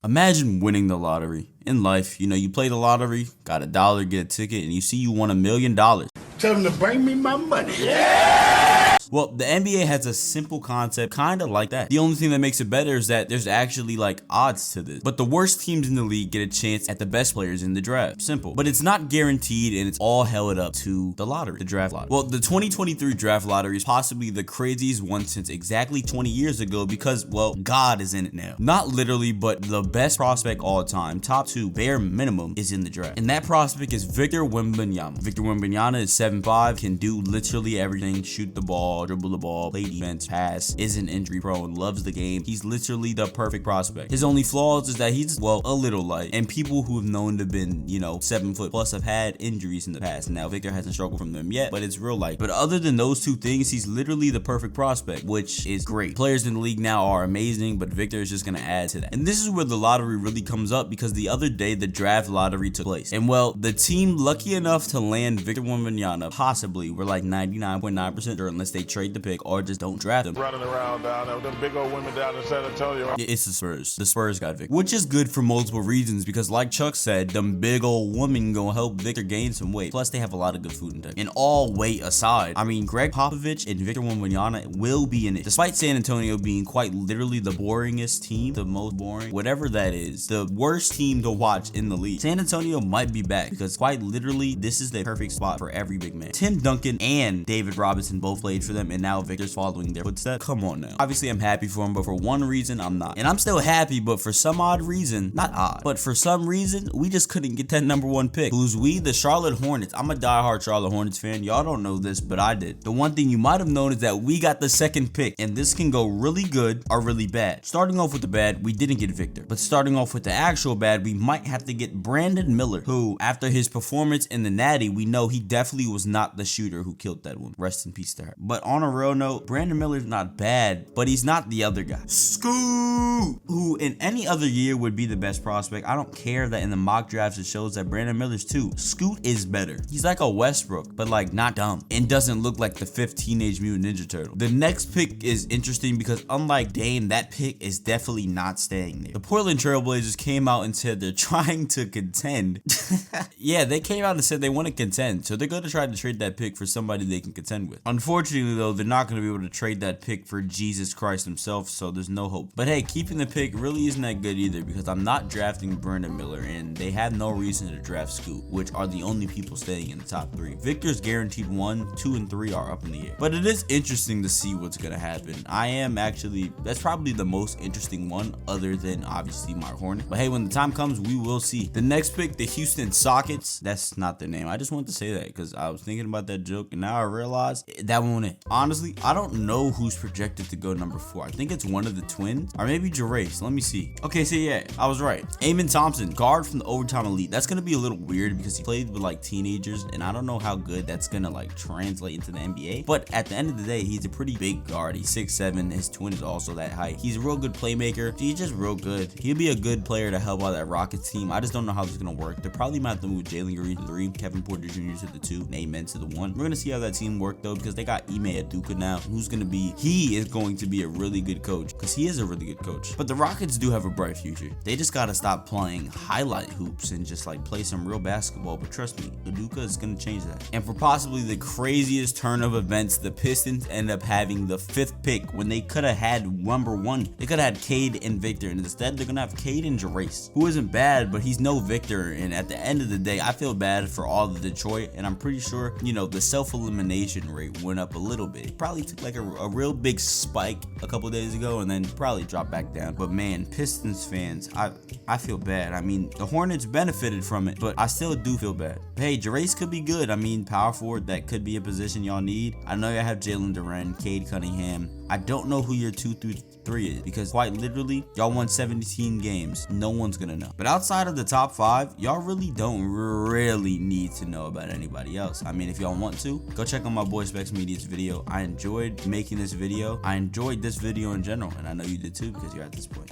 Imagine winning the lottery. In life, you play the lottery, got $1, get a ticket, and you see you won $1 million. Tell them to bring me my money. Well, the NBA has a simple concept kind of like that. The only thing that makes it better is that there's actually like odds to this. But the worst teams in the league get a chance at the best players in the draft. Simple. But it's not guaranteed, and it's all held up to the lottery, the draft lottery. Well, the 2023 draft lottery is possibly the craziest one since exactly 20 years ago because, well, God is in it now. Not literally, but the best prospect all time, top 2, bare minimum, is in the draft. And that prospect is Victor Wembanyama. Victor Wembanyama is 7'5", can do literally everything, shoot the ball, dribble the ball, play defense, pass, isn't injury prone, loves the game. He's literally the perfect prospect. His only flaws is that he's, well, a little light. And people who have known to have been, 7 foot plus have had injuries in the past. Now, Victor hasn't struggled from them yet, but it's real light. But other than those two things, he's literally the perfect prospect, which is great. Players in the league now are amazing, but Victor is just going to add to that. And this is where the lottery really comes up because the other day, the draft lottery took place. And, well, the team lucky enough to land Victor Wembanyama, possibly, we're like 99.9% sure unless they trade the pick or just don't draft him. Running around down there with them big old women down in San Antonio. It's the Spurs. The Spurs got Victor, which is good for multiple reasons because like Chuck said, them big old women gonna help Victor gain some weight. Plus, they have a lot of good food in there. And all weight aside, I mean, Greg Popovich and Victor Wembanyama will be in it. Despite San Antonio being quite literally the boringest team, the most boring, whatever that is, the worst team to watch in the league, San Antonio might be back because quite literally, this is the perfect spot for every big man. Tim Duncan and David Robinson both played for them, and now Victor's following their footsteps. Come on now. Obviously, I'm happy for him, but for one reason, I'm not. And I'm still happy, but for some odd reason, not odd, but for some reason, we just couldn't get that #1 pick. Who's we? The Charlotte Hornets. I'm a diehard Charlotte Hornets fan. Y'all don't know this, but I did. The one thing you might have known is that we got the 2nd pick, and this can go really good or really bad. Starting off with the bad, we didn't get Victor. But starting off with the actual bad, we might have to get Brandon Miller, who, after his performance in the Natty, we know he definitely was not the shooter who killed that one. Rest in peace to her. But on a real note, Brandon Miller's not bad, but he's not the other guy. Scoot, who in any other year would be the best prospect. I don't care that in the mock drafts it shows that Brandon Miller's too. Scoot is better. He's like a Westbrook, but like not dumb, and doesn't look like the 5th Teenage Mutant Ninja Turtle. The next pick is interesting because unlike Dame, that pick is definitely not staying there. The Portland Trailblazers came out and said they're trying to contend. Yeah, they came out and said they want to contend, so they're going to try to trade that pick for somebody they can contend with. Unfortunately, though, they're not going to be able to trade that pick for Jesus Christ himself, so there's no hope. But hey, keeping the pick really isn't that good either because I'm not drafting Brandon Miller, and they have no reason to draft Scoot, which are the only people staying in the top 3. Victor's guaranteed 1, 2, and 3 are up in the air. But it is interesting to see what's going to happen. That's probably the most interesting one other than obviously Mark Hornet. But hey, when the time comes, we will see. The next pick, the Houston Sockets. That's not their name. I just wanted to say that because I was thinking about that joke and now I realize that won't it. Honestly, I don't know who's projected to go number 4. I think it's one of the twins or maybe Jerace. Let me see. Okay, so yeah, I was right. Amon Thompson, guard from the Overtime Elite. That's going to be a little weird because he played with like teenagers and I don't know how good that's going to like translate into the NBA. But at the end of the day, he's a pretty big guard. He's 6'7". His twin is also that height. He's a real good playmaker. He's just real good. He'll be a good player to help out that Rockets team. I just don't know how this is going to work. They probably might have to move Jalen Green to the 3, Kevin Porter Jr. to the 2, and Amen to the 1. We're going to see how that team work though because they got Ime Aduka now. He is going to be a really good coach because he is a really good coach. But the Rockets do have a bright future. They just got to stop playing highlight hoops and just like play some real basketball. But trust me, Aduka is going to change that. And for possibly the craziest turn of events, the Pistons end up having the 5th pick when they could have had #1. They could have had Cade and Victor, and instead they're going to have Cade and Jerace, who isn't bad, but he's no Victor. And at the end of the day, I feel bad for all of Detroit, and I'm pretty sure, the self-elimination rate went up a little bit. It probably took like a real big spike a couple days ago and then probably dropped back down. But man, Pistons fans, I feel bad. I mean, the Hornets benefited from it, but I still do feel bad. Hey, Jerace could be good. I mean, power forward, that could be a position y'all need. I know y'all have Jalen Duren, Cade Cunningham. I don't know who your 2 through 3 is because quite literally, y'all won 17 games. No one's gonna know. But outside of the top 5, y'all really don't need to know about anybody else. I mean, if y'all want to, go check out my boy Specs Media's video. I enjoyed making this video. I enjoyed this video in general, and I know you did too because you're at this point.